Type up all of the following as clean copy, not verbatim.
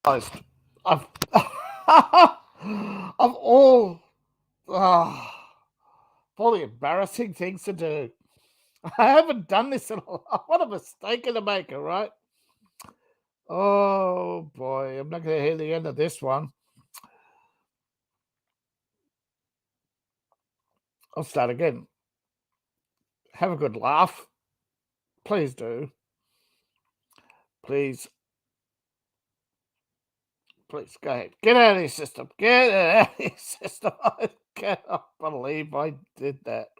I've of all all the embarrassing things to do. I haven't done this in a while. What a mistake to make, right? Oh boy, I'm not going to hear the end of this one. I'll start again. Have a good laugh. Please do. Please go ahead. Get out of your system. Get out of your system. I cannot believe I did that.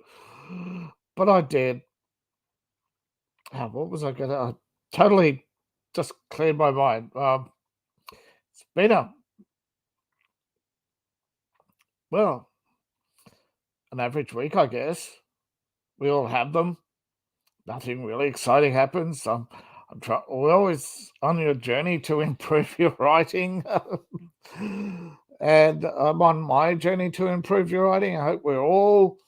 But I did. What was I going to? Totally just cleared my mind. It's been well, an average week, I guess. We all have them. Nothing really exciting happens. We're always on your journey to improve your writing. And I'm on my journey to improve your writing. I hope we're all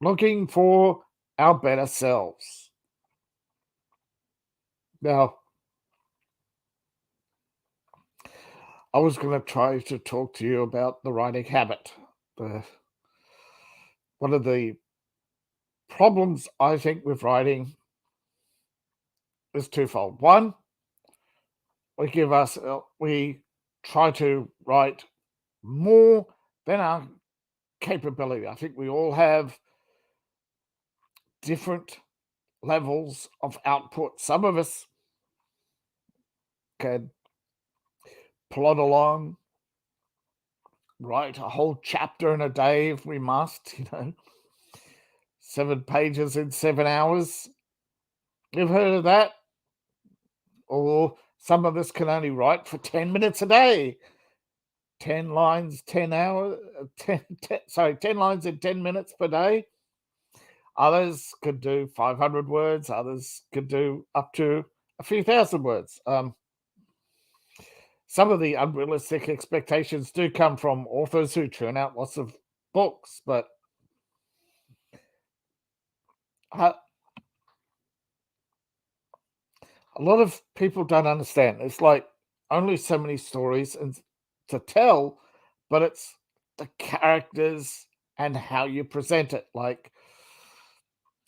looking for our better selves. Now, I was going to try to talk to you about the writing habit. One of the problems I think with writing is twofold. One, we try to write more than our capability. I think we all have different levels of output. Some of us can plod along, write a whole chapter in a day if we must, 7 pages in 7 hours. You've heard of that? Or some of us can only write for 10 minutes a day. 10 lines, 10 hours, 10 lines in 10 minutes per day. Others could do 500 words. Others could do up to a few thousand words. Some of the unrealistic expectations do come from authors who churn out lots of books, but a lot of people don't understand. It's like only so many stories to tell, but it's the characters and how you present it. Like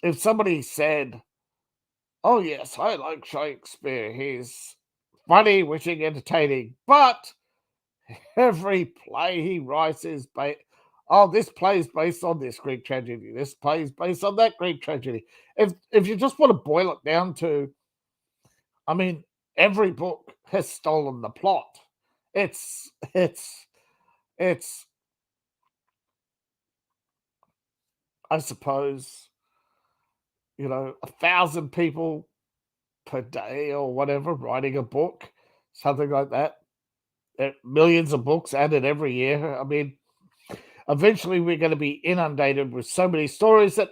if somebody said, "Oh yes, I like Shakespeare. He's funny, witty, entertaining, but every play he writes is this play is based on this Greek tragedy. This play is based on that Greek tragedy." If you just want to boil it down to, I mean, every book has stolen the plot. It's I suppose, 1,000 people per day or whatever writing a book, something like that. Millions of books added every year. I mean, eventually we're going to be inundated with so many stories that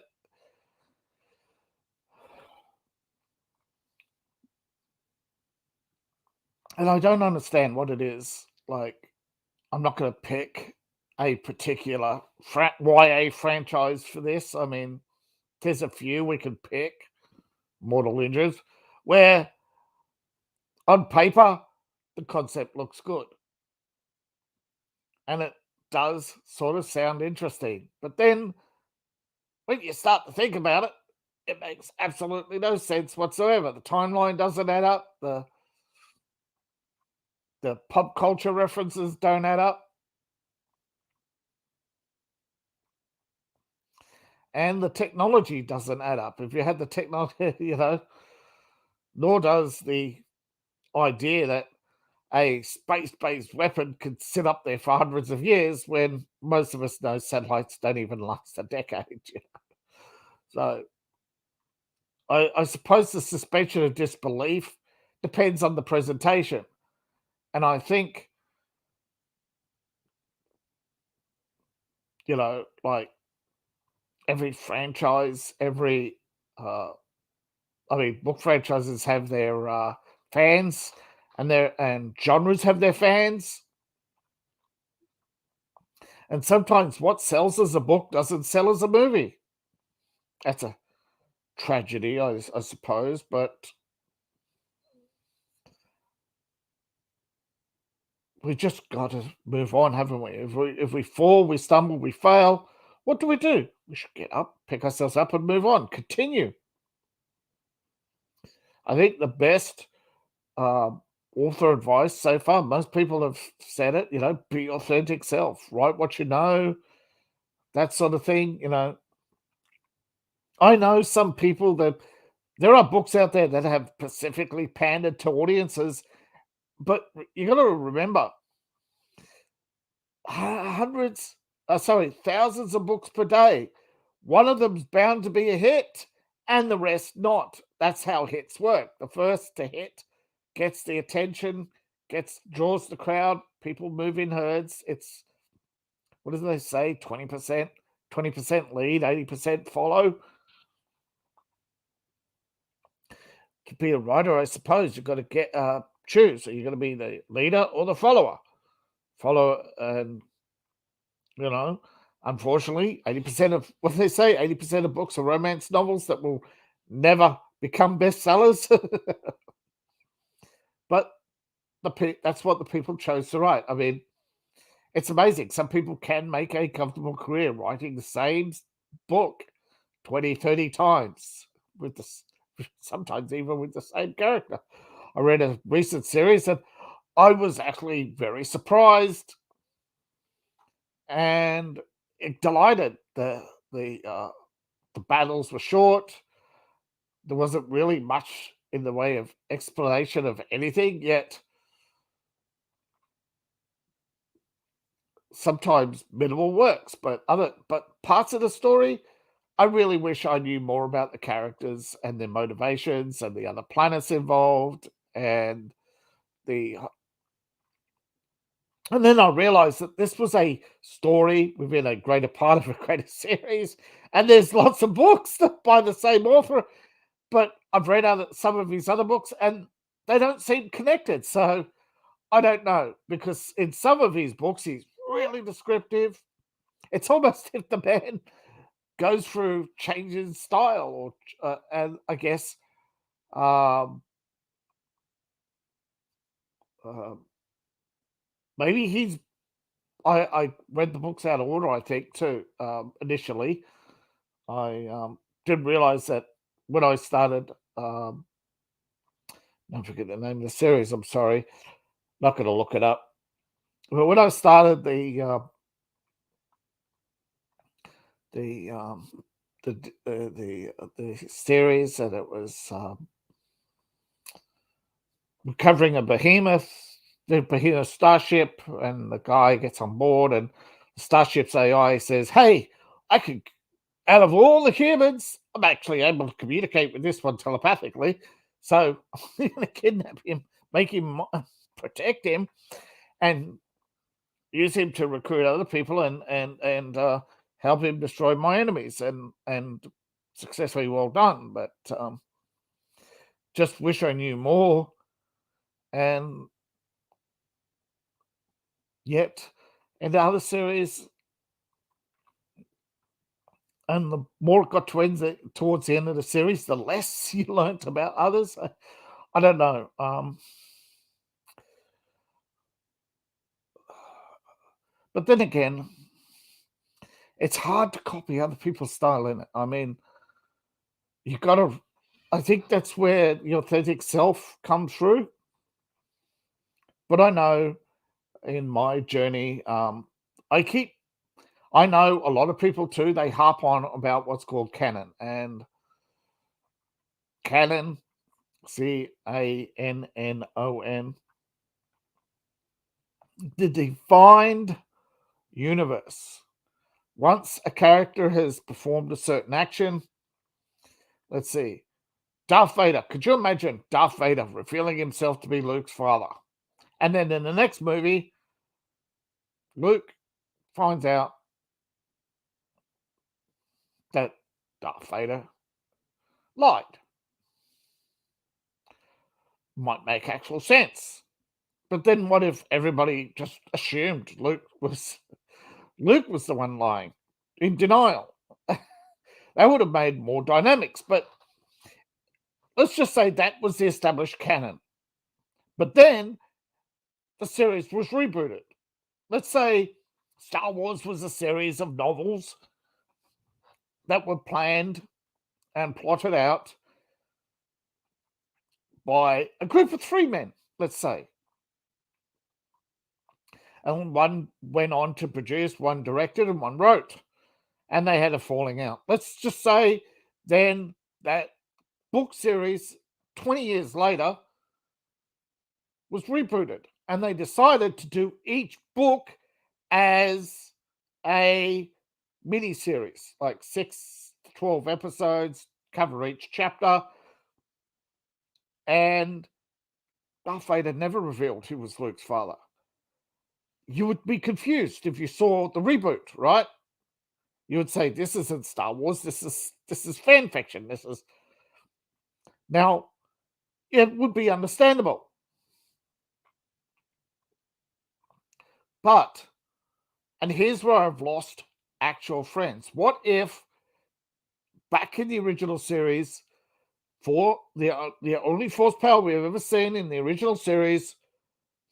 and I don't understand what it is. Like, I'm not going to pick a particular YA franchise for this. I mean, there's a few we could pick, Mortal Engines, where on paper the concept looks good and it does sort of sound interesting. But then when you start to think about it, it makes absolutely no sense whatsoever. The timeline doesn't add up. The pop culture references don't add up. And the technology doesn't add up. If you had the technology, nor does the idea that a space-based weapon could sit up there for hundreds of years when most of us know satellites don't even last a decade. So I suppose the suspension of disbelief depends on the presentation. And I think, like every franchise, book franchises have their fans and genres have their fans. And sometimes what sells as a book doesn't sell as a movie. That's a tragedy, I suppose, but we just got to move on, haven't we? If we fall, we stumble, we fail. What do? We should get up, pick ourselves up, and move on. Continue. I think the best uh, author advice so far, most people have said it. Be your authentic self. Write what you know. That sort of thing. I know some people that there are books out there that have specifically pandered to audiences, but you got to remember hundreds, sorry, thousands of books per day. One of them's bound to be a hit and the rest not. That's how hits work. The first to hit gets the attention, draws the crowd, people move in herds. It's what do they say? 20%, 20% lead, 80% follow. To be a writer, I suppose you've got to choose. So you're going to be the leader or the follower. Follow and unfortunately, 80% of what they say, 80% of books are romance novels that will never become bestsellers. But that's what the people chose to write. I mean, it's amazing. Some people can make a comfortable career writing the same book 20, 30 times with sometimes even with the same character. I read a recent series and I was actually very surprised and delighted. The battles were short. There wasn't really much in the way of explanation of anything, yet sometimes minimal works, but parts of the story, I really wish I knew more about the characters and their motivations and the other planets involved and the and then I realized that this was a story within a greater part of a greater series, and there's lots of books by the same author, but I've read some of his other books and they don't seem connected. So I don't know, because in some of his books he's really descriptive. It's almost if the man goes through changes in style, or and I guess um, uh, maybe he's. I read the books out of order. I think too. Initially, I didn't realize that when I started. I forget the name of the series. I'm sorry, not going to look it up. But when I started the the series, and it was covering the behemoth starship, and the guy gets on board, and the starship's AI says, "Hey, I could, out of all the humans, I'm actually able to communicate with this one telepathically. So I'm going to kidnap him, make him protect him, and use him to recruit other people and help him destroy my enemies." And successfully, well done. But just wish I knew more. And yet, in the other series, and the more it got towards the end of the series, the less you learnt about others. I don't know. But then again, it's hard to copy other people's style in it. I mean, you got to. I think that's where the authentic self comes through. But I know in my journey, I know a lot of people too. They harp on about what's called canon, and canon, CANNON, the defined universe. Once a character has performed a certain action, let's see, Darth Vader. Could you imagine Darth Vader revealing himself to be Luke's father? And then in the next movie, Luke finds out that Darth Vader lied. Might make actual sense. But then what if everybody just assumed Luke was the one lying, in denial? That would have made more dynamics. But let's just say that was the established canon. But then the series was rebooted. Let's say Star Wars was a series of novels that were planned and plotted out by a group of 3 men, let's say. And one went on to produce, one directed, and one wrote. And they had a falling out. Let's just say then that book series 20 years later was rebooted, and they decided to do each book as a mini series, like 6 to 12 episodes, cover each chapter. And Darth Vader never revealed he was Luke's father. You would be confused if you saw the reboot, right? You would say, this isn't Star Wars, this is fan fiction. This is now, it would be understandable. But, and here's where I've lost actual friends. What if back in the original series, for the only force power we've ever seen in the original series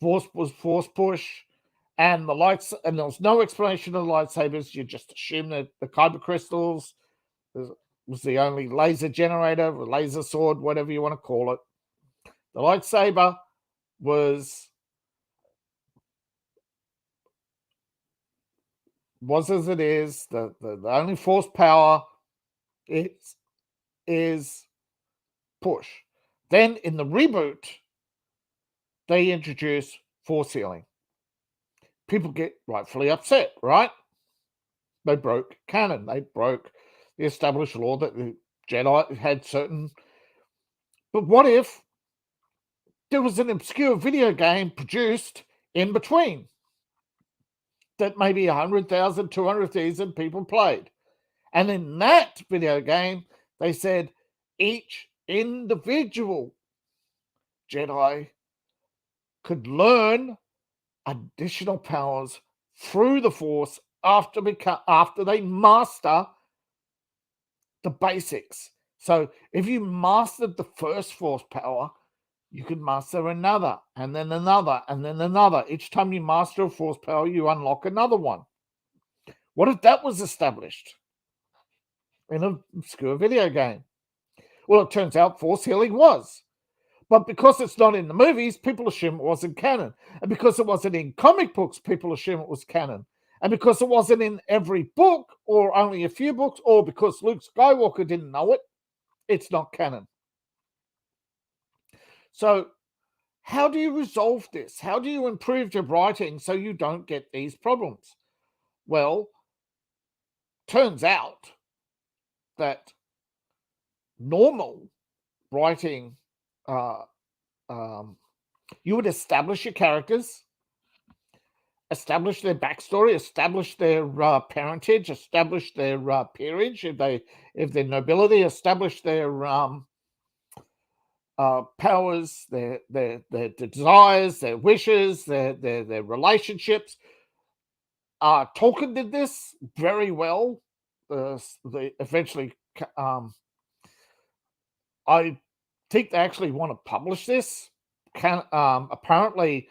was force push, and the lights, and there was no explanation of the lightsabers. You just assume that the kyber crystals was the only laser generator, or laser sword, whatever you want to call it. The lightsaber was as it is. The only force power is push. Then in the reboot, they introduce force healing. People get rightfully upset, right? They broke canon. They broke the established law that the Jedi had certain. But what if there was an obscure video game produced in between that maybe 100,000, 200,000 people played? And in that video game, they said each individual Jedi could learn additional powers through the Force after they master the basics. So if you mastered the first Force power, you could master another, and then another, and then another. Each time you master a Force power, you unlock another one. What if that was established in an obscure video game? Well, it turns out Force healing was. But because it's not in the movies, people assume it wasn't canon. And because it wasn't in comic books, people assume it was canon. And because it wasn't in every book, or only a few books, or because Luke Skywalker didn't know it, it's not canon. So how do you resolve this? How do you improve your writing so you don't get these problems? Well, turns out that normal writing, you would establish your characters, establish their backstory, establish their parentage, establish their peerage, if they're nobility, establish their powers, their desires, their wishes, their relationships. Tolkien did this very well. They eventually, I think they actually want to publish this. Apparently,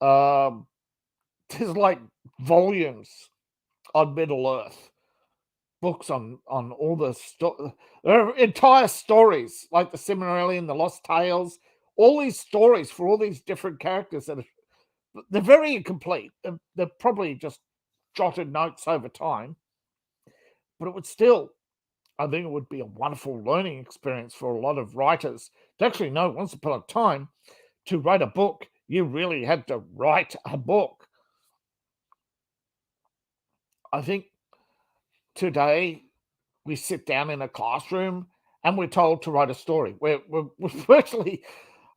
there's like volumes on Middle Earth, books on all the entire stories, like the Silmarillion, the Lost Tales, all these stories for all these different characters that they're very incomplete. They're probably just jotted notes over time, but it would still, I think it would be a wonderful learning experience for a lot of writers to actually know once upon a time, to write a book, you really had to write a book. I think today we sit down in a classroom and we're told to write a story. We're virtually,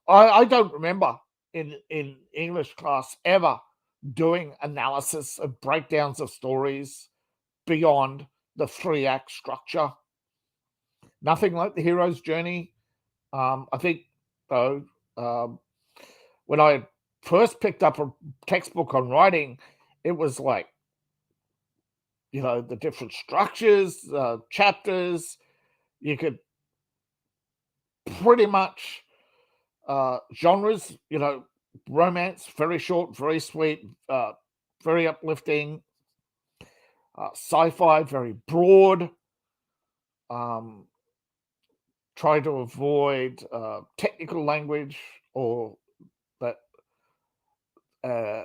I don't remember in English class ever doing analysis of breakdowns of stories beyond the 3-act structure. Nothing like the hero's journey. I think, though, when I first picked up a textbook on writing, it was like, the different structures, chapters. You could pretty much genres, romance, very short, very sweet, very uplifting. Sci-fi, very broad. Um, Try to avoid technical language or that uh,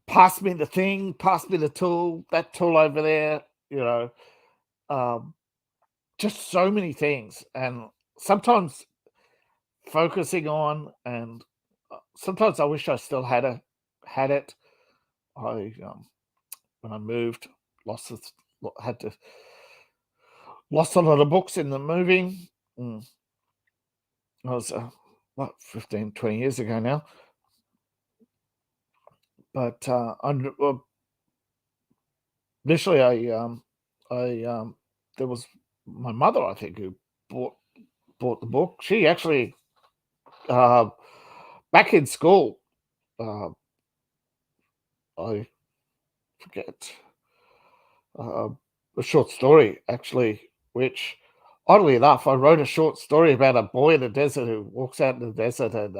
pass me the thing, pass me the tool, that tool over there, you know, um, just so many things. And sometimes focusing on, and sometimes I wish I still had it. I when I moved, lost it, had to lost a lot of books in the moving. Mm, I was what 15, 20 years ago now. But initially, there was my mother, I think, who bought bought the book. She actually, uh, back in school, uh, I forget uh, a short story actually, which oddly enough, I wrote a short story about a boy in the desert who walks out in the desert and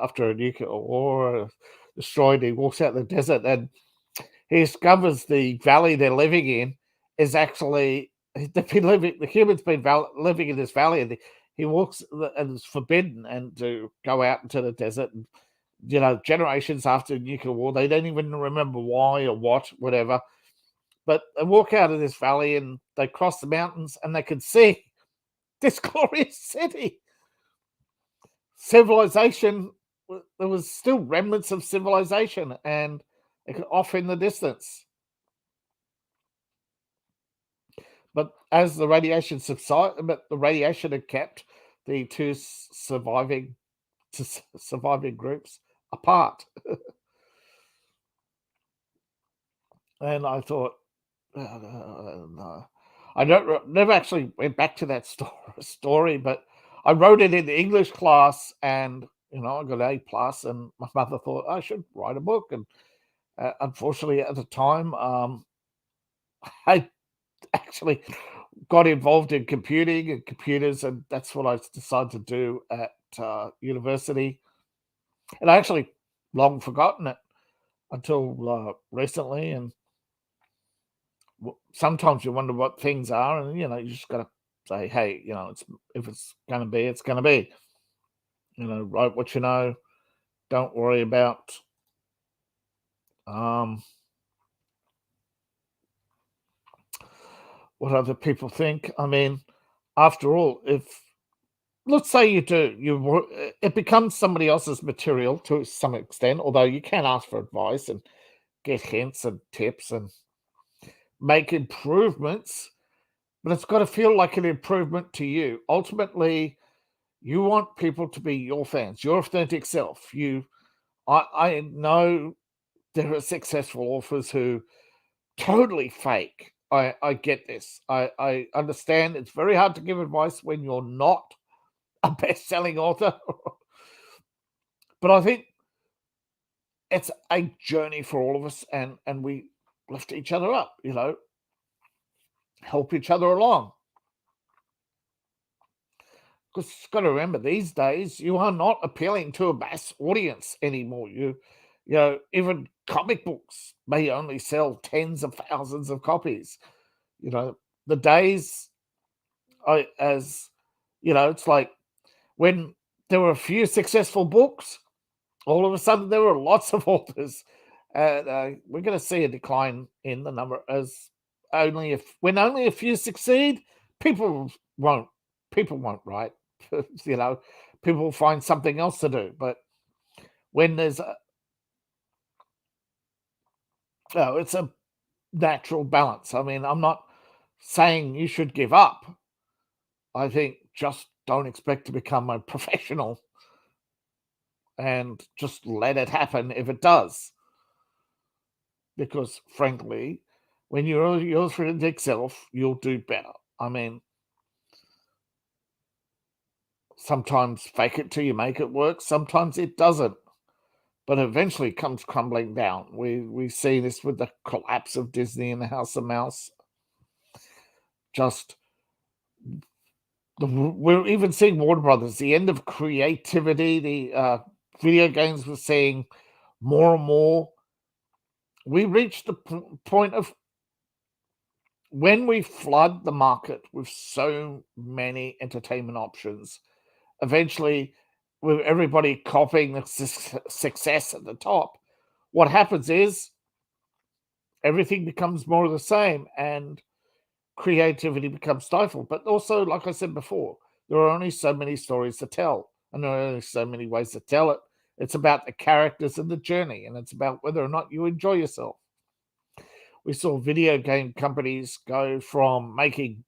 after a nuclear war destroyed, he walks out in the desert and he discovers the valley they're living in is actually they've been living. The humans been living in this valley, and he walks and it's forbidden and to go out into the desert. And generations after the nuclear war, they don't even remember why or what, whatever. But they walk out of this valley and they cross the mountains, and they can see this glorious city, civilization. There was still remnants of civilization, and off in the distance. But as the radiation subsided, but the radiation had kept the two surviving groups apart. And I thought, no. I never actually went back to that story, but I wrote it in the English class, and I got A plus. And my mother thought I should write a book, and unfortunately, at the time, I actually got involved in computing and computers, and that's what I decided to do at university. And I actually long forgotten it until recently. And sometimes you wonder what things are, and you just got to say, hey, if it's going to be, it's going to be. Write what you know. Don't worry about um, what other people think. I mean, after all, if let's say you do, it becomes somebody else's material to some extent. Although you can ask for advice and get hints and tips and make improvements, but it's got to feel like an improvement to you. Ultimately, you want people to be your fans, your authentic self. I know there are successful authors who totally fake. I get this. I understand it's very hard to give advice when you're not a best-selling author. But I think it's a journey for all of us, and we lift each other up, help each other along. Because you've got to remember, these days you are not appealing to a mass audience anymore. Even comic books may only sell tens of thousands of copies. The days, it's like when there were a few successful books, all of a sudden there were lots of authors. And we're going to see a decline in the number as when only a few succeed, people won't write. People will find something else to do. But when there's it's a natural balance. I mean, I'm not saying you should give up. I think just don't expect to become a professional, and just let it happen if it does. Because frankly, when you're your authentic self, you'll do better. I mean, sometimes fake it till you make it work. Sometimes it doesn't, but eventually comes crumbling down. We see this with the collapse of Disney and the House of Mouse. Just We're even seeing Warner Brothers, the end of creativity. The video games we're seeing more and more. We reached the point of when we flood the market with so many entertainment options, eventually, with everybody copying the success at the top, what happens is everything becomes more of the same and creativity becomes stifled. But also, like I said before, there are only so many stories to tell, and there are only so many ways to tell it. It's about the characters and the journey, and it's about whether or not you enjoy yourself. We saw video game companies go from making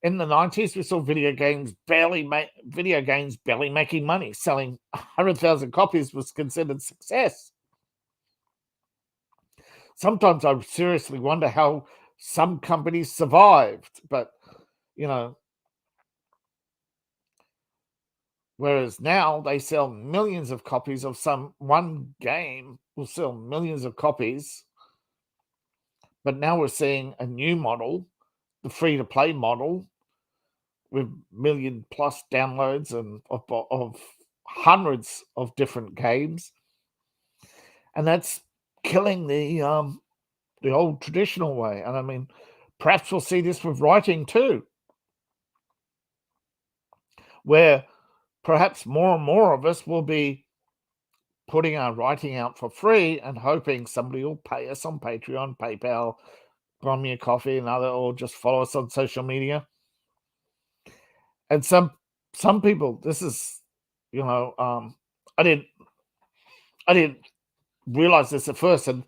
in the 90s, we saw video games barely making money. Selling 100,000 copies was considered success. Sometimes I seriously wonder how some companies survived, but you know, whereas now they sell millions of copies of some one game will sell millions of copies. But now we're seeing a new model, the free to play model, with million plus downloads and of hundreds of different games, and that's killing the old traditional way. And I mean, perhaps we'll see this with writing too, where perhaps more and more of us will be putting our writing out for free and hoping somebody will pay us on Patreon, PayPal, buy me a coffee, and other, or just follow us on social media. And some people, this is, you know, I didn't realize this at first, and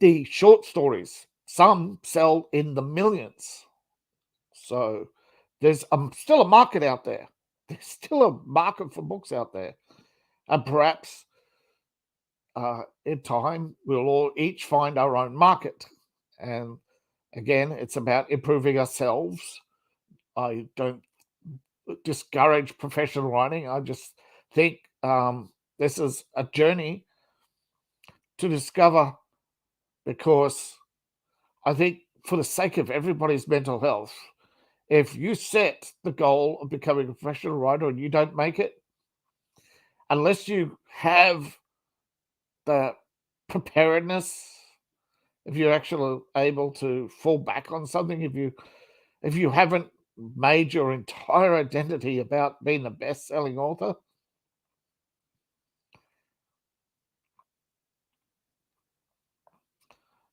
the short stories, some sell in the millions. So there's still a market out there. There's still a market for books out there, and perhaps in time we'll all each find our own market. And again, it's about improving ourselves. I don't discourage professional writing. I just think this is a journey to discover, because I think for the sake of everybody's mental health, if you set the goal of becoming a professional writer and you don't make it, unless you have the preparedness, if you're actually able to fall back on something, if you haven't made your entire identity about being the best-selling author,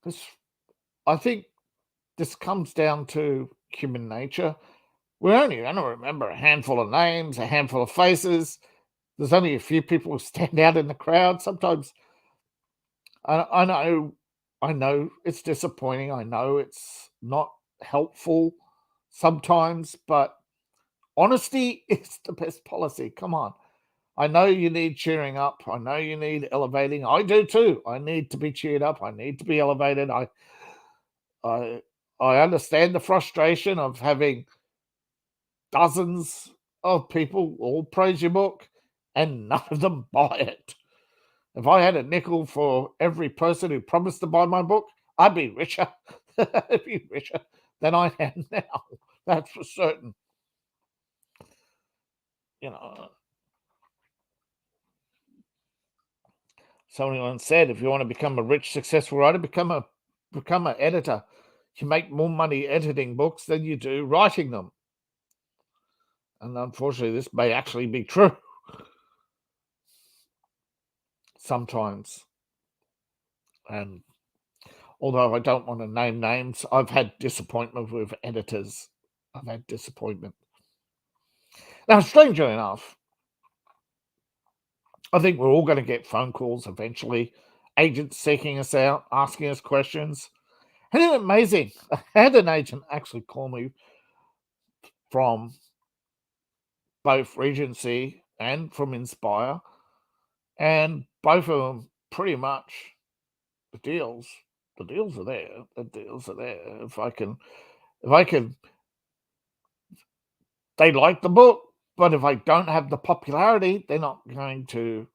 this I think this comes down to human nature. We're only going to remember a handful of names, a handful of faces. There's only a few people who stand out in the crowd. Sometimes I know it's disappointing. I know it's not helpful sometimes, but honesty is the best policy. Come on. I know you need cheering up. I know you need elevating. I do too. I need to be cheered up. I need to be elevated. I I understand the frustration of having dozens of people all praise your book and none of them buy it. If I had a nickel for every person who promised to buy my book, I'd be richer. I'd be richer than I am now. That's for certain. You know, someone said, if you want to become a rich, successful writer, become an editor. You make more money editing books than you do writing them. And unfortunately, this may actually be true sometimes. And although I don't want to name names, I've had disappointment with editors. I've had disappointment. Now, strangely enough, I think we're all going to get phone calls eventually, agents seeking us out, asking us questions. And it's amazing. I had an agent actually call me from both Regency and from Inspire, and both of them pretty much the deals. The deals are there. The deals are there. If I can, they like the book, but if I don't have the popularity, they're not going to,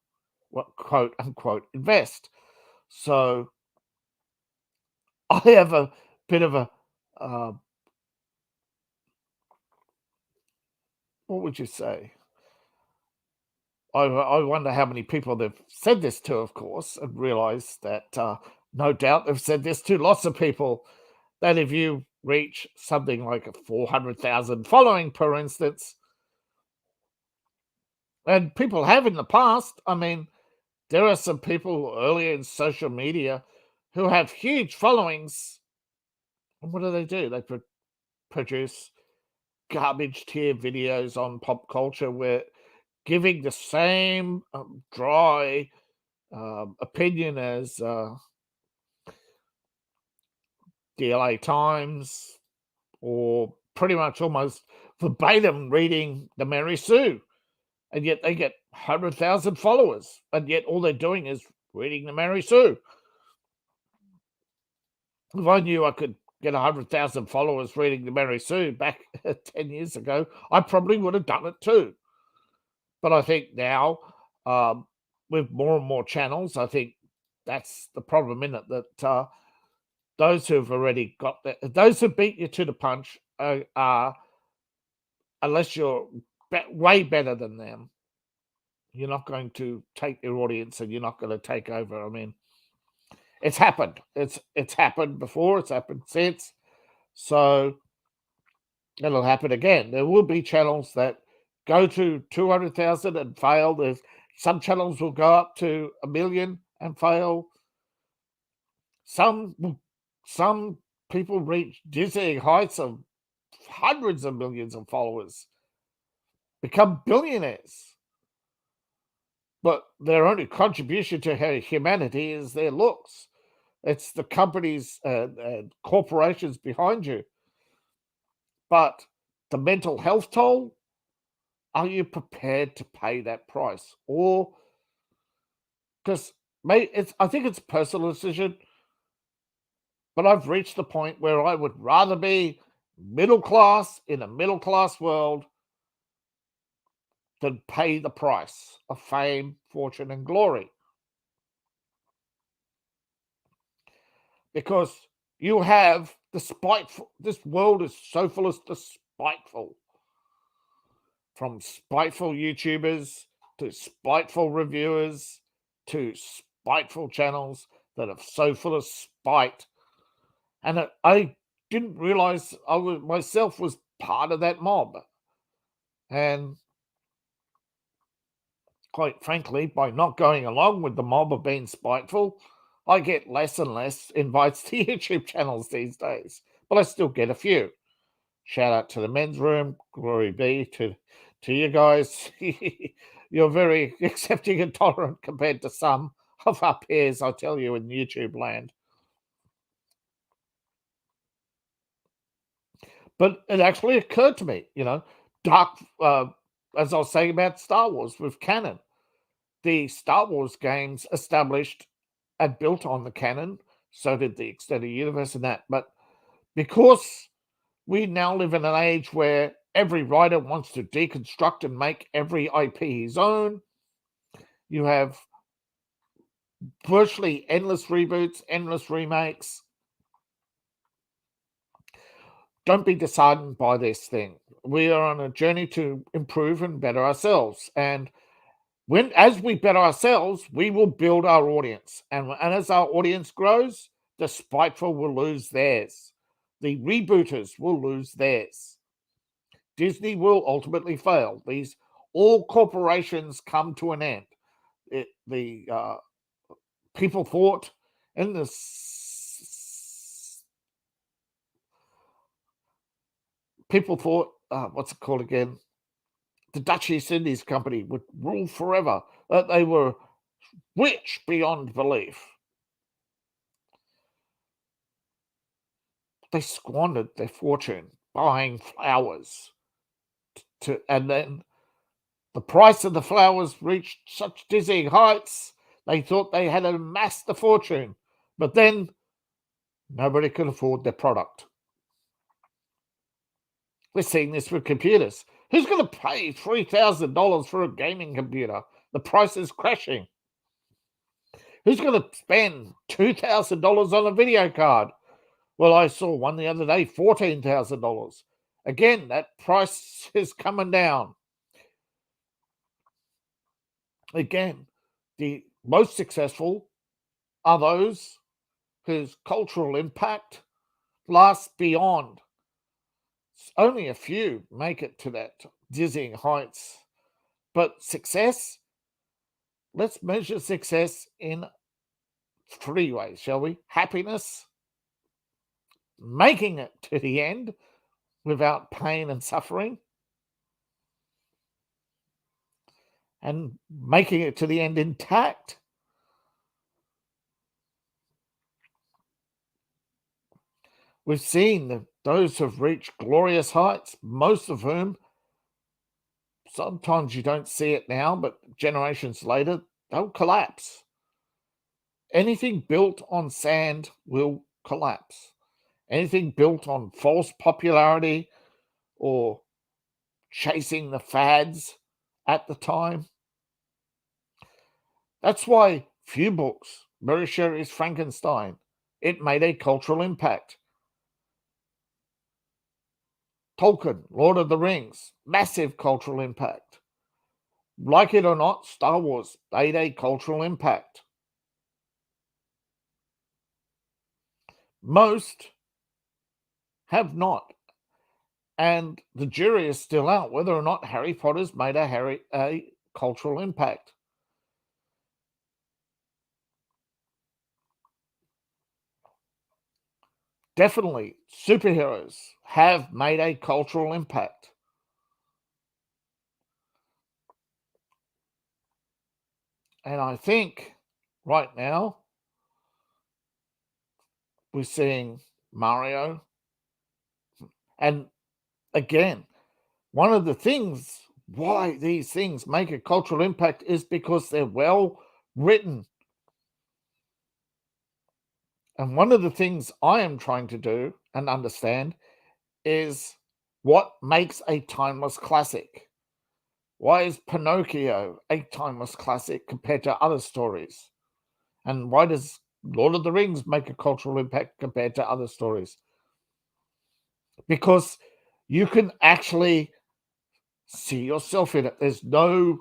what, quote unquote, invest. So I have a bit of a uh, what would you say? I wonder how many people they've said this to, of course, and realize that no doubt they've said this to lots of people, that if you reach something like a 400,000 following, for instance, and people have in the past, I mean, there are some people earlier in social media who have huge followings. And what do? They produce garbage tier videos on pop culture where giving the same dry opinion as the LA Times, or pretty much almost verbatim reading the Mary Sue, and yet they get 100,000 followers, and yet all they're doing is reading the Mary Sue. If I knew I could get 100,000 followers reading the Mary Sue back 10 years ago, I probably would have done it too. But I think now, um, with more and more channels, I think that's the problem in it, that those who've already got that, those who beat you to the punch are, unless you're way better than them, you're not going to take their audience and you're not going to take over. I mean, it's happened. It's happened before. It's happened since. So it'll happen again. There will be channels that go to 200,000 and fail. There's some channels will go up to 1 million and fail. Some some people reach dizzying heights of hundreds of millions of followers, become billionaires, but their only contribution to humanity is their looks. It's the companies and corporations behind you. But the mental health toll, are you prepared to pay that price? Or, because I think it's a personal decision, but I've reached the point where I would rather be middle class in a middle class world than pay the price of fame, fortune, and glory. Because you have the spiteful, this world is so full of the spiteful, from spiteful YouTubers to spiteful reviewers to spiteful channels that are so full of spite. And I didn't realize I was myself was part of that mob. And quite frankly, by not going along with the mob of being spiteful, I get less and less invites to YouTube channels these days. But I still get a few. Shout out to the men's room. Glory be to you guys. You're very accepting and tolerant compared to some of our peers, I tell you, in YouTube land. But it actually occurred to me, dark, as I was saying about Star Wars with canon. The Star Wars games established and built on the canon, so did the extended universe and that. But because we now live in an age where every writer wants to deconstruct and make every IP his own, you have virtually endless reboots, endless remakes. Don't be disheartened by this thing. We are on a journey to improve and better ourselves. And as we better ourselves, we will build our audience. And as our audience grows, the spiteful will lose theirs. The rebooters will lose theirs. Disney will ultimately fail. All corporations come to an end. People thought in people thought, what's it called again? The Dutch East Indies Company would rule forever. That they were rich beyond belief. They squandered their fortune buying flowers, and then the price of the flowers reached such dizzying heights, they thought they had amassed a fortune. But then nobody could afford their product. We're seeing this with computers. Who's going to pay $3,000 for a gaming computer? The price is crashing. Who's going to spend $2,000 on a video card? Well, I saw one the other day, $14,000. Again, that price is coming down. Again, the most successful are those whose cultural impact lasts beyond. Only a few make it to that dizzying heights. But success, let's measure success in three ways, shall we? Happiness, making it to the end without pain and suffering, and making it to the end intact. We've seen that those who've reached glorious heights, most of whom, sometimes you don't see it now, but generations later, they'll collapse. Anything built on sand will collapse. Anything built on false popularity or chasing the fads at the time. That's why few books, Mary Shelley's Frankenstein, it made a cultural impact. Tolkien, Lord of the Rings, massive cultural impact. Like it or not, Star Wars made a cultural impact. Most have not. And the jury is still out whether or not Harry Potter's made a cultural impact. Definitely, superheroes have made a cultural impact. And I think right now we're seeing Mario. And again, one of the things why these things make a cultural impact is because they're well written. And one of the things I am trying to do and understand is what makes a timeless classic. Why is Pinocchio a timeless classic compared to other stories? And why does Lord of the Rings make a cultural impact compared to other stories? Because you can actually see yourself in it. There's no.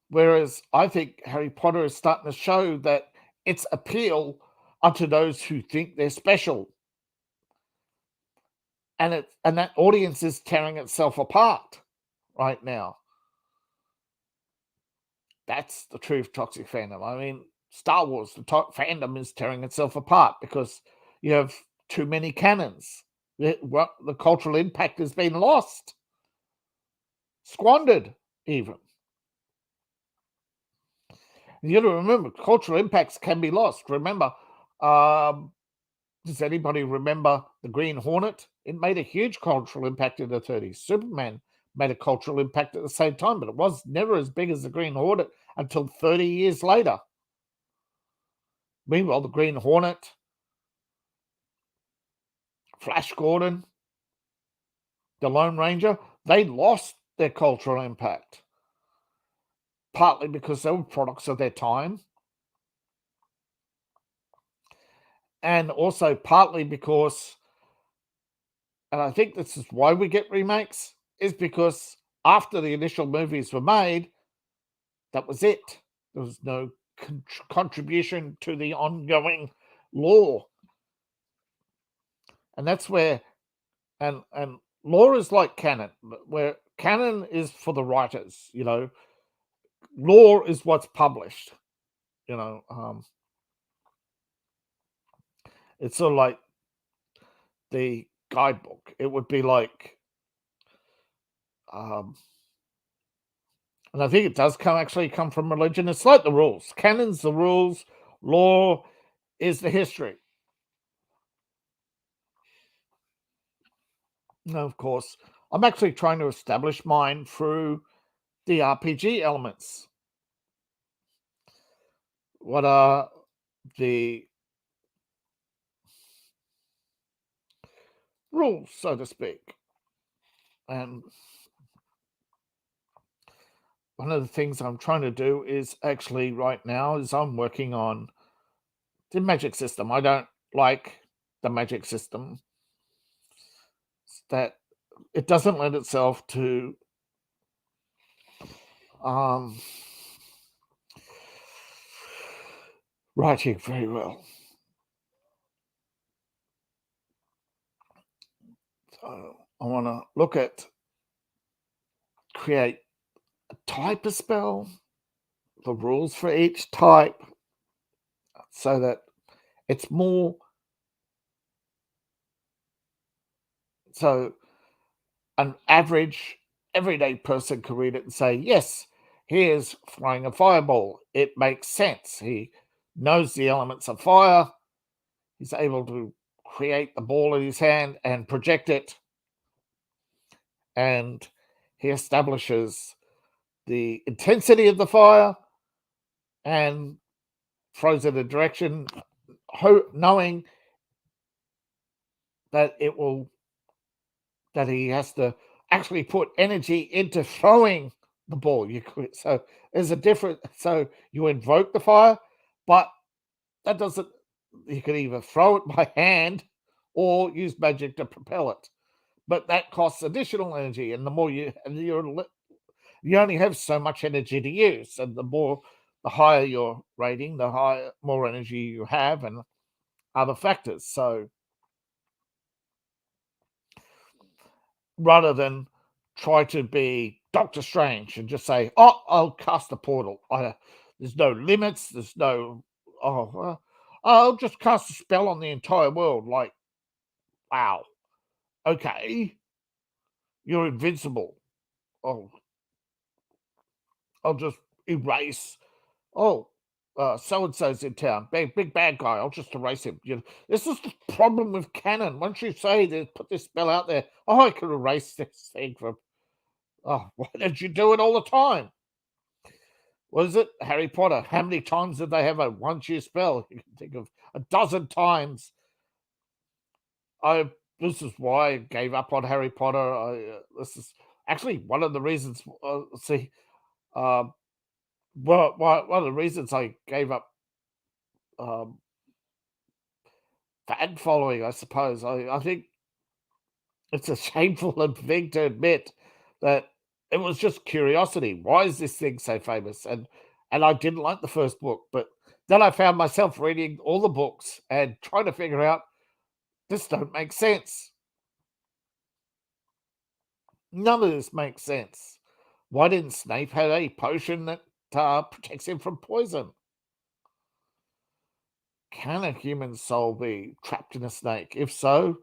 Whereas I think Harry Potter is starting to show that its appeal are to those who think they're special. And that audience is tearing itself apart right now. That's the truth toxic fandom. I mean, Star Wars, the fandom is tearing itself apart because you have too many canons. The cultural impact has been lost, squandered, even. You got to remember, cultural impacts can be lost. Remember, does anybody remember the Green Hornet? It made a huge cultural impact in the 30s. Superman made a cultural impact at the same time, but it was never as big as the Green Hornet until 30 years later. Meanwhile, the Green Hornet, Flash Gordon, the Lone Ranger, they lost their cultural impact. Partly because they were products of their time, and also partly because, and I think this is why we get remakes, is because after the initial movies were made, that was it. There was no contribution to the ongoing lore. And that's where, and lore is like canon, where canon is for the writers, lore is what's published, you know. It's sort of like the guidebook. It would be like, and I think it does come from religion. It's like the rules. Canon's the rules. Lore is the history. No, of course, I'm actually trying to establish mine through the RPG elements. What are the rules, so to speak? And one of the things I'm trying to do is actually right now is I'm working on the magic system. I don't like the magic system that it doesn't lend itself to um, writing very well. So I want to look at create a type of spell, the rules for each type, so that it's more so an average everyday person can read it and say, yes, here's throwing a fireball. It makes sense. He knows the elements of fire. He's able to create the ball in his hand and project it. And he establishes the intensity of the fire and throws it a direction, knowing that it will that he has to actually put energy into throwing the ball. So there's a different. So you invoke the fire, but that doesn't. You can either throw it by hand or use magic to propel it, but that costs additional energy. And the more you only have so much energy to use, and the higher your rating, the higher more energy you have, and other factors. So rather than try to be Doctor Strange and just say, "Oh, I'll cast a portal." There's no limits. There's no. I'll just cast a spell on the entire world. Like, wow, okay, you're invincible. Oh, I'll just erase. Oh, so and so's in town. Big bad guy. I'll just erase him. This is the problem with canon. Once you say they put this spell out there, oh, I can erase this thing from. Oh, why don't you do it all the time? What is it? Harry Potter. How many times did they have a one-year spell? You can think of a dozen times. This is why I gave up on Harry Potter. This is actually one of the reasons. Um, one of the reasons I gave up um, fan following. I suppose. I think it's a shameful thing to admit that it was just curiosity. Why is this thing so famous? And I didn't like the first book, but then I found myself reading all the books and trying to figure out this don't make sense. None of this makes sense. Why didn't Snape have a potion that protects him from poison? Can a human soul be trapped in a snake? If so,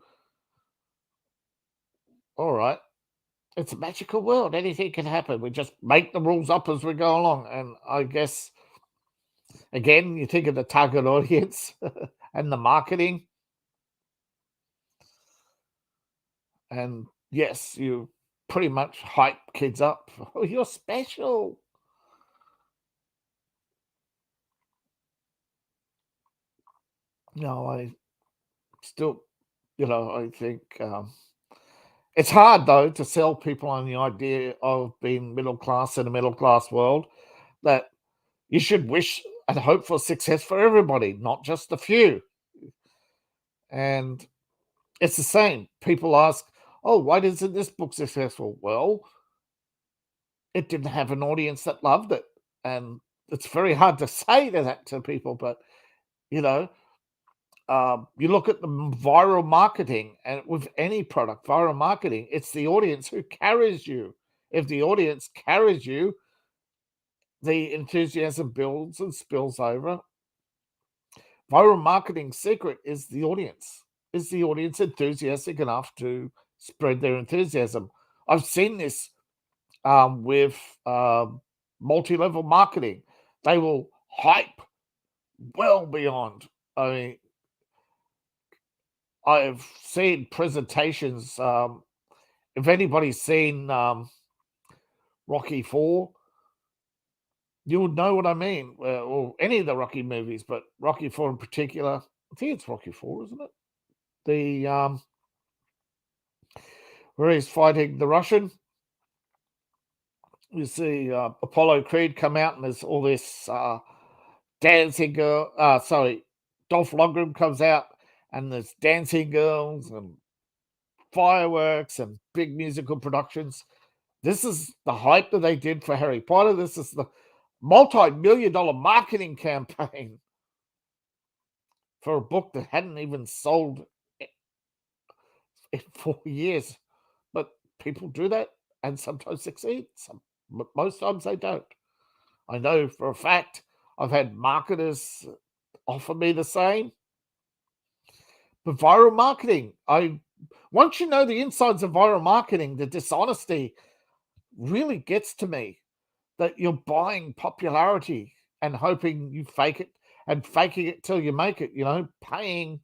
all right. It's a magical world. Anything can happen. We just make the rules up as we go along. And I guess, again, you think of the target audience and the marketing. And yes, you pretty much hype kids up. Oh, you're special. No, I still, I think it's hard, though, to sell people on the idea of being middle class in a middle class world that you should wish and hope for success for everybody, not just a few. And it's the same. People ask, "Oh, why isn't this book successful?" Well, it didn't have an audience that loved it, and it's very hard to say that to people. But you know, you look at the viral marketing, and with any product, viral marketing, it's the audience who carries you. If the audience carries you, the enthusiasm builds and spills over. Viral marketing secret is the audience. Is the audience enthusiastic enough to spread their enthusiasm? I've seen this with multi-level marketing. They will hype well beyond. I mean, I've seen presentations. If anybody's seen Rocky Four, you would know what I mean, or any of the Rocky movies, but Rocky Four in particular. I think it's Rocky Four, isn't it? The where he's fighting the Russian. you see Apollo Creed come out, and there's all this dancing girl. Sorry, Dolph Lundgren comes out, and there's dancing girls and fireworks and big musical productions. This is the hype that they did for Harry Potter. This is the multi-million-dollar marketing campaign for a book that hadn't even sold in 4 years. But people do that and sometimes succeed. But most times they don't. I know for a fact I've had marketers offer me the same. But viral marketing, once you know the insides of viral marketing, the dishonesty really gets to me, that you're buying popularity and hoping you fake it, and faking it till you make it, paying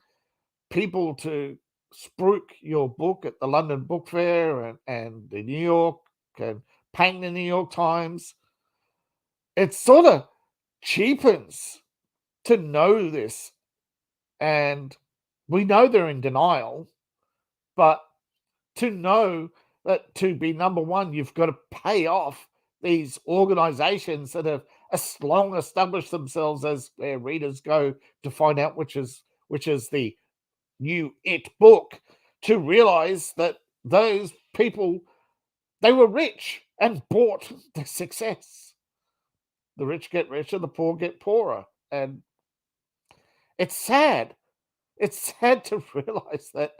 people to spruik your book at the London Book Fair and the New York, and paying the New York Times. It sort of cheapens to know this. And we know they're in denial, but to know that to be number one, you've got to pay off these organizations that have long established themselves as where readers go to find out which is the new it book, to realize that those people, they were rich and bought the success. The rich get richer, the poor get poorer. And it's sad. It's sad to realize that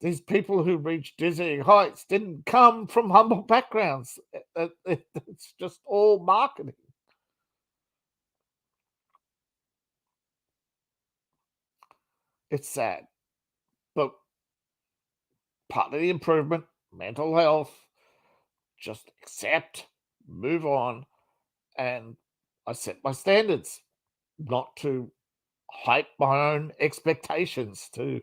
these people who reach dizzying heights didn't come from humble backgrounds. It's just all marketing. It's sad. But part of the improvement, mental health, just accept, move on, and I set my standards not to hype my own expectations, to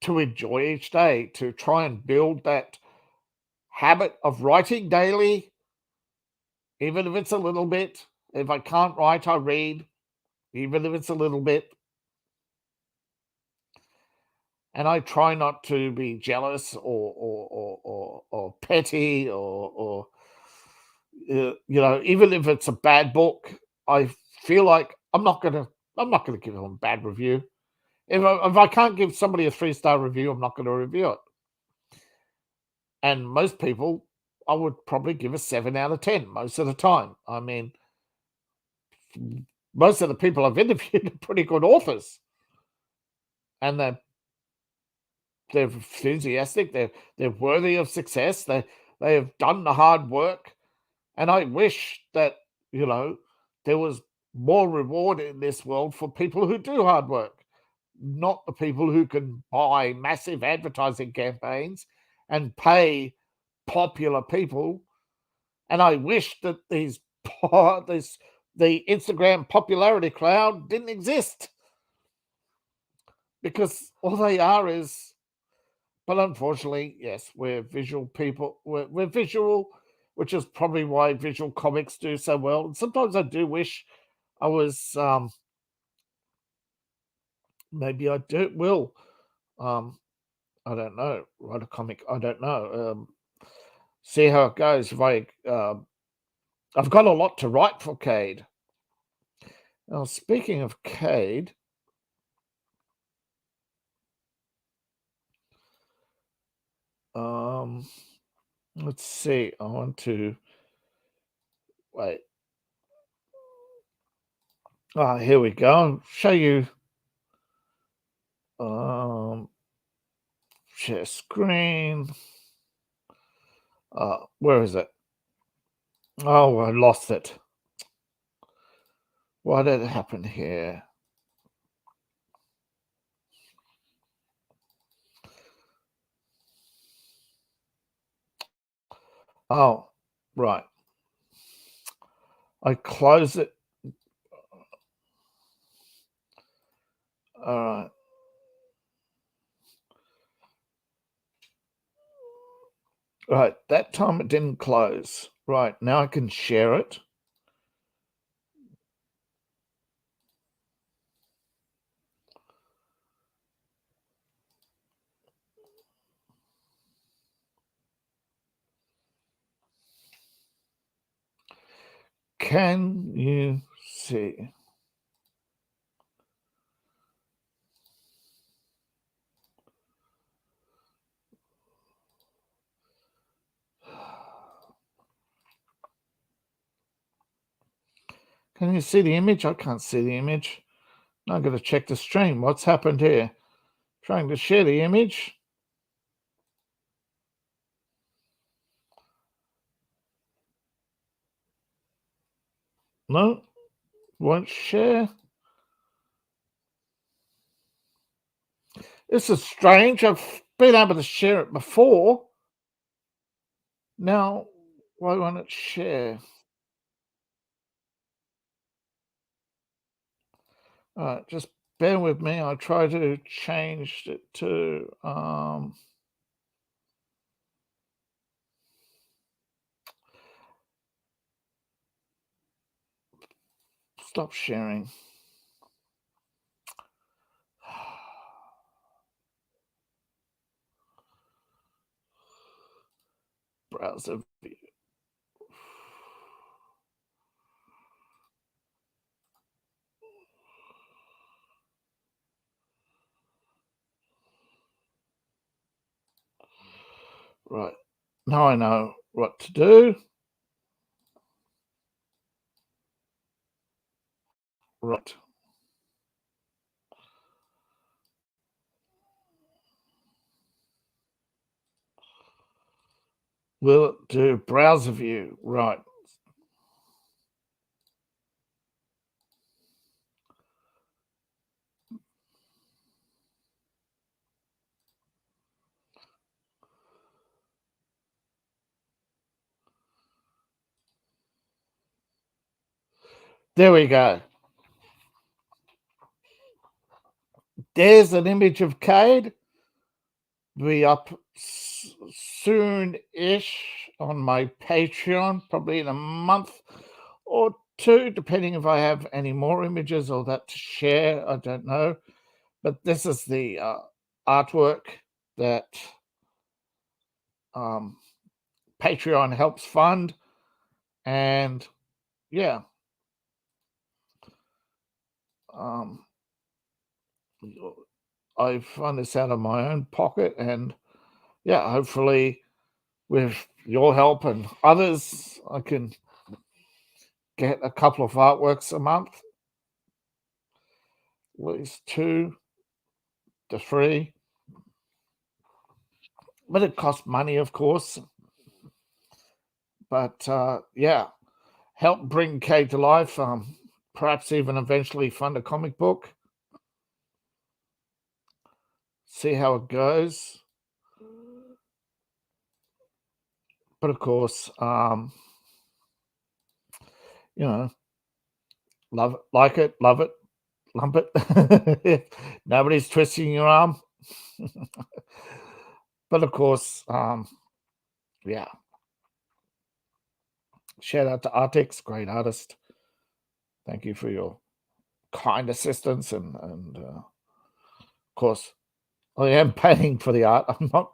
enjoy each day, to try and build that habit of writing daily, even if it's a little bit. If I can't write, I read, even if it's a little bit. And I try not to be jealous or petty or even if it's a bad book, I feel like I'm not gonna give them a bad review. If I can't give somebody a 3-star review, I'm not going to review it. And most people, I would probably give a 7 out of 10 most of the time. I mean, most of the people I've interviewed are pretty good authors, and they're enthusiastic. They're worthy of success. They have done the hard work, and I wish that there was more reward in this world for people who do hard work, not the people who can buy massive advertising campaigns and pay popular people. And I wish that the Instagram popularity cloud didn't exist, because all they are is. But unfortunately, yes, we're visual people. We're visual, which is probably why visual comics do so well. And sometimes I do wish I was. Maybe I do will. Um, I don't know. Write a comic. I don't know. See how it goes. If I've got a lot to write for Cade. Now, speaking of Cade, let's see. I want to wait. Here we go. I'll show you. Share screen. Where is it? Oh, I lost it. Why did it happen here? Oh, right. I close it. All right. Right. That time it didn't close. Right. Now I can share it. Can you see? Can you see the image? I can't see the image. I've got to check the stream. What's happened here? Trying to share the image. No, won't share. This is strange. I've been able to share it before. Now, why won't it share? All right, just bear with me. I'll try to change it to stop sharing. Browser view. Right. Now I know what to do. Right. Will it do browser view? Right. There we go. There's an image of Cade. Be up soon-ish on my Patreon, probably in a month or two, depending if I have any more images or that to share. I don't know. But this is the artwork that Patreon helps fund. And yeah, I fund this out of my own pocket. And yeah, hopefully with your help and others, I can get a couple of artworks a month, at least 2 to 3. But it costs money, of course. But yeah, help bring Cade to life. Perhaps even eventually fund a comic book. See how it goes. But of course, you know, love it, like it, love it, lump it. Nobody's twisting your arm. But of course, yeah. Shout out to Artix, great artist. Thank you for your kind assistance, and of course, I am paying for the art. I'm not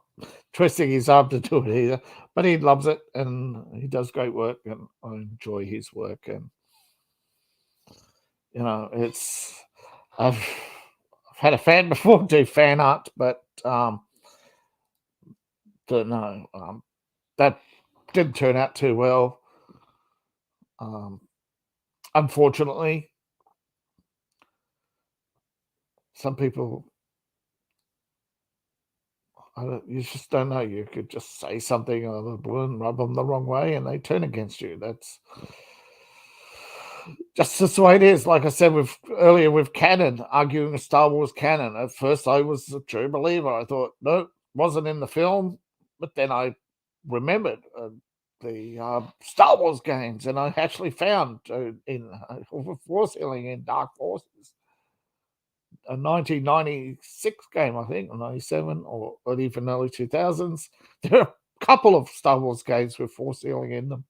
twisting his arm to do it either, but he loves it and he does great work, and I enjoy his work. And you know, I've had a fan before do fan art, but don't know, that didn't turn out too well. Unfortunately, some people, you just don't know. You could just say something out of the blue and rub them the wrong way, and they turn against you. That's just the way it is. Like I said earlier with canon, arguing a Star Wars canon. At first, I was a true believer. I thought, no, wasn't in the film. But then I remembered the Star Wars games, and I actually found in Force Healing in Dark Forces, a 1996 game, I think, or 97, or even early 2000s. There are a couple of Star Wars games with Force Healing in them,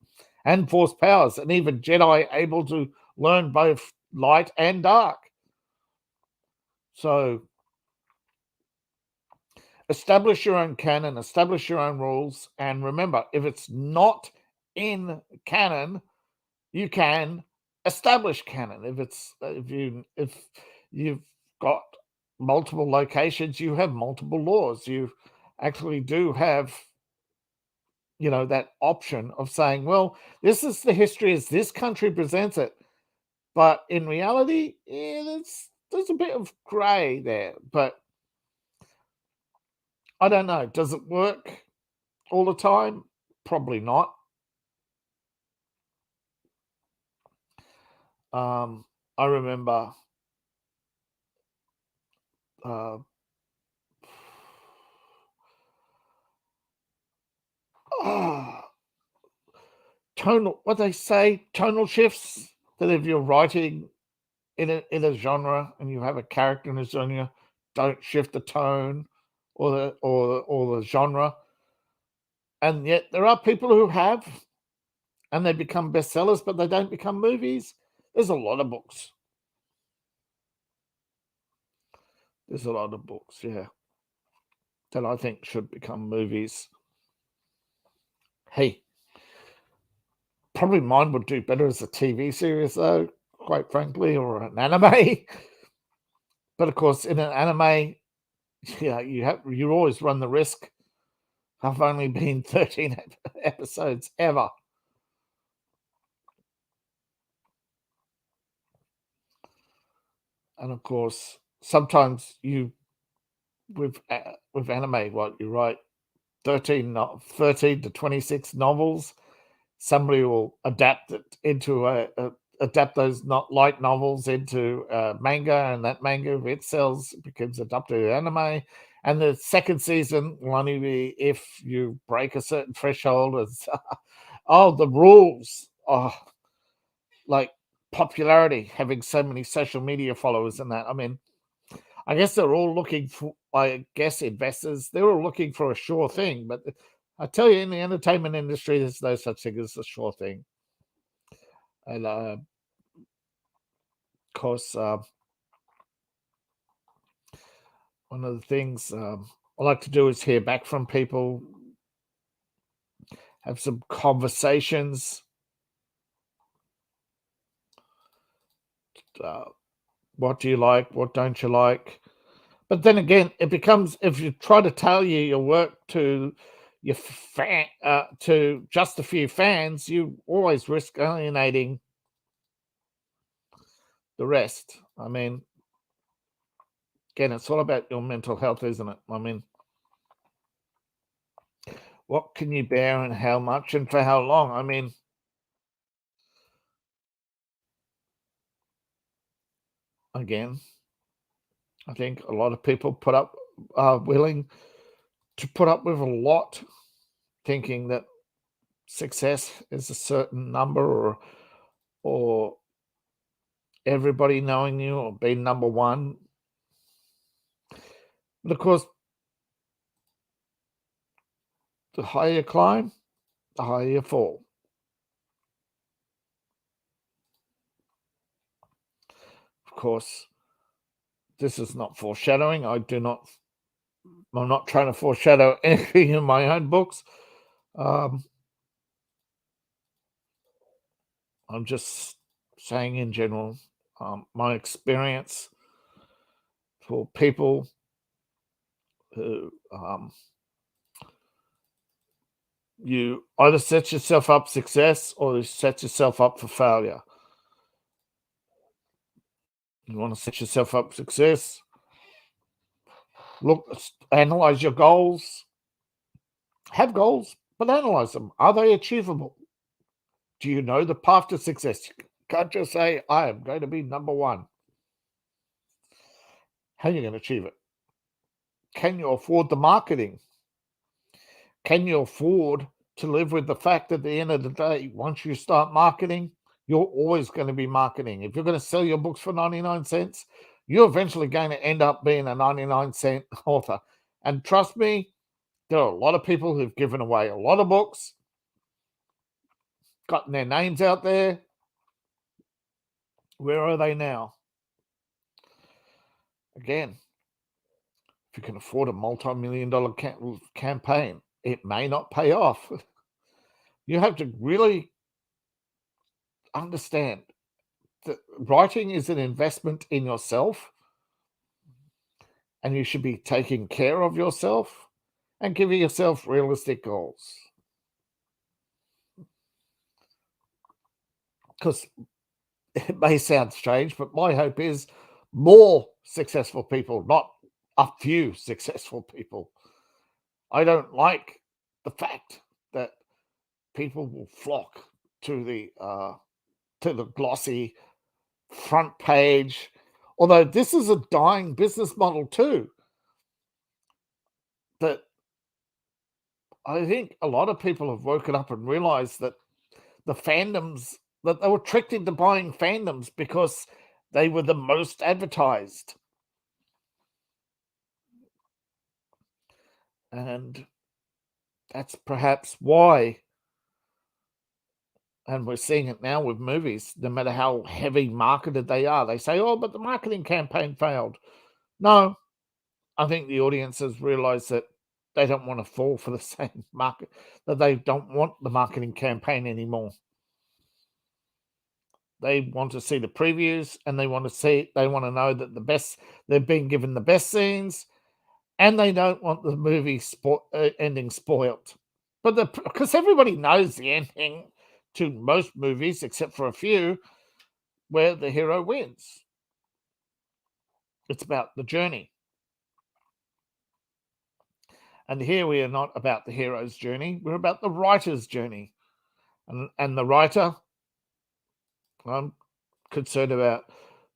and Force powers, and even Jedi able to learn both light and dark. So establish your own canon, establish your own rules, and remember, if it's not in canon, you can establish canon. If you've got multiple locations, you have multiple laws. You actually do have, that option of saying, well, this is the history as this country presents it. But in reality, there's a bit of gray there. But I don't know. Does it work all the time? Probably not. I remember uh, ah, what they say, tonal shifts. That if you're writing in a genre and you have a character in a genre, don't shift the tone or the genre. And yet there are people who have, and they become bestsellers, but they don't become movies. There's a lot of books. There's a lot of books, yeah, that I think should become movies. Hey, probably mine would do better as a TV series, though, quite frankly, or an anime. But of course, in an anime, yeah, you always run the risk of only being 13 episodes ever. And of course, sometimes with anime, what you write 13 to 26 novels. Somebody will adapt those not light novels into manga, and that manga, if it sells, becomes adapted anime. And the second season will only be if you break a certain threshold. As the rules. Like popularity, having so many social media followers and that. I mean, I guess they're all looking for, I guess, investors, they're all looking for a sure thing. But I tell you, in the entertainment industry, there's no such thing as a sure thing. And of course, one of the things I like to do is hear back from people, have some conversations. What do you like? What don't you like? But then again, it becomes, if you try to tailor your work to to just a few fans, you always risk alienating the rest. I mean, again, it's all about your mental health, isn't it? I mean, what can you bear and how much and for how long? I mean, again, I think a lot of people are willing to put up with a lot, thinking that success is a certain number, or everybody knowing you or being number one. But of course, the higher you climb, the higher you fall. Of course, this is not foreshadowing. I'm not trying to foreshadow anything in my own books. I'm just saying in general, my experience for people who you either set yourself up success or you set yourself up for failure. You want to set yourself up success, analyze your goals, have goals, but analyze them. Are they achievable? Do you know the path to success? You can't just say, I am going to be number one. How are you going to achieve it? Can you afford the marketing? Can you afford to live with the fact that at the end of the day, once you start marketing, you're always going to be marketing. If you're going to sell your books for 99 cents, you're eventually going to end up being a 99-cent author. And trust me, there are a lot of people who've given away a lot of books, gotten their names out there. Where are they now? Again, if you can afford a multi-million-dollar campaign, it may not pay off. You have to really understand that writing is an investment in yourself, and you should be taking care of yourself and giving yourself realistic goals. Because it may sound strange, but my hope is more successful people, not a few successful people. I don't like the fact that people will flock to the glossy front page, although this is a dying business model too. That I think a lot of people have woken up and realized that the fandoms, that they were tricked into buying fandoms because they were the most advertised. And that's perhaps why, and we're seeing it now with movies, no matter how heavy marketed they are, they say, oh, but the marketing campaign failed. No, I think the audiences realize that they don't want to fall for the same market, that they don't want the marketing campaign anymore. They want to see the previews, and they want to know that they're being given the best scenes, and they don't want the movie ending spoiled. But because everybody knows the ending to most movies, except for a few, where the hero wins. It's about the journey. And here we are not about the hero's journey, we're about the writer's journey. And the writer, I'm concerned about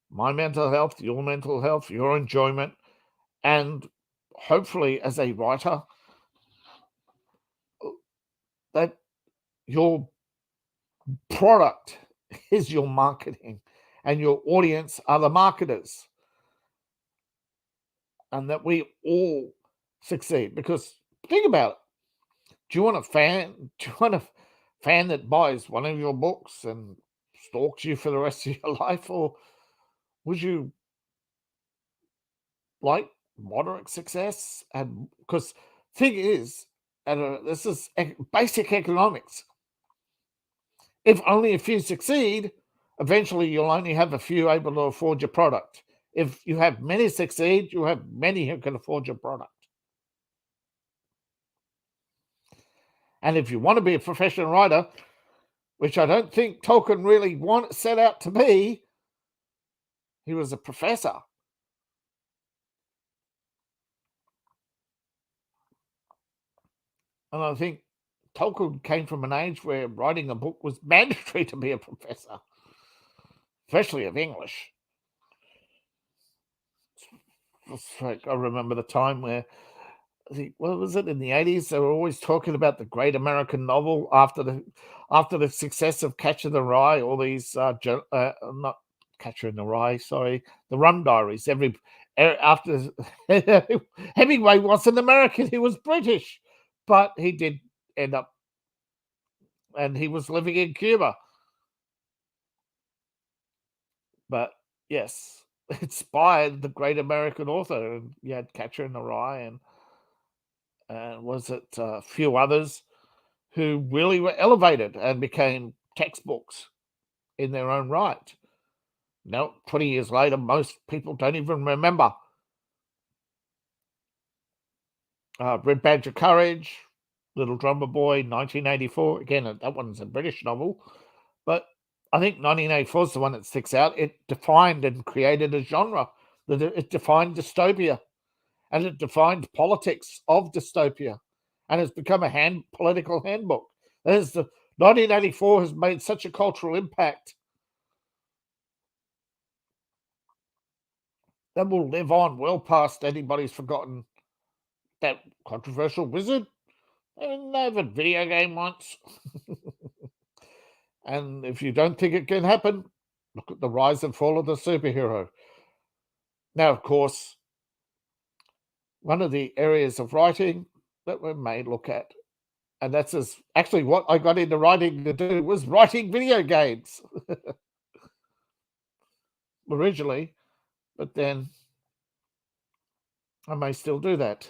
my mental health, your enjoyment, and hopefully as a writer, that your product is your marketing and your audience are the marketers, and that we all succeed. Because think about it. Do you want a fan? Do you want a fan that buys one of your books and stalks you for the rest of your life, or would you like moderate success? And because thing is, and this is basic economics. If only a few succeed, eventually you'll only have a few able to afford your product. If you have many succeed, you have many who can afford your product. And if you want to be a professional writer, which I don't think Tolkien really set out to be, he was a professor. And I think Tolkien came from an age where writing a book was mandatory to be a professor, especially of English. Like, I remember the time where, what was it, in the 80s, they were always talking about the great American novel after the success of Catcher in the Rye. All these not Catcher in the Rye, sorry, the Rum Diaries. After Hemingway wasn't American, he was British, but he did end up, and he was living in Cuba. But yes, inspired the great American author. And you had Catcher in the Rye, and was it a few others who really were elevated and became textbooks in their own right. Now, 20 years later, most people don't even remember. Red Badge of Courage, Little Drummer Boy, 1984. Again, that one's a British novel. But I think 1984 is the one that sticks out. It defined and created a genre. It defined dystopia, and it defined politics of dystopia, and it's become a political handbook. 1984 has made such a cultural impact that will live on well past anybody's forgotten that controversial wizard. I mean, they have a video game once. And if you don't think it can happen, look at the rise and fall of the superhero. Now, of course, one of the areas of writing that we may look at, and actually what I got into writing to do, was writing video games originally, but then I may still do that.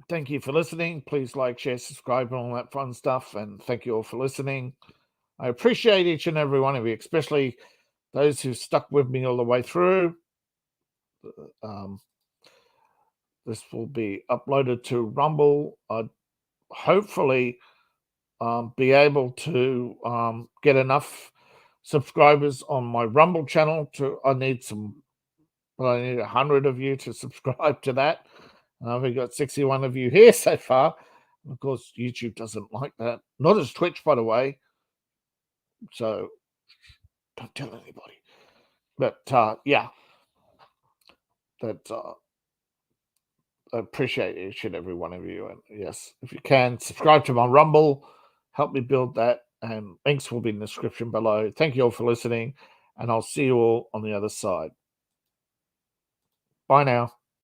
Thank you for listening. Please like, share, subscribe, and all that fun stuff. And thank you all for listening. I appreciate each and every one of you, especially those who stuck with me all the way through. This will be uploaded to Rumble. Hopefully be able to get enough subscribers on my Rumble channel I need 100 of you to subscribe to that. We've got 61 of you here so far. Of course, YouTube doesn't like that. Not as Twitch, by the way. So don't tell anybody. But yeah, that I appreciate each and every one of you. And yes, if you can, subscribe to my Rumble. Help me build that. And links will be in the description below. Thank you all for listening. And I'll see you all on the other side. Bye now.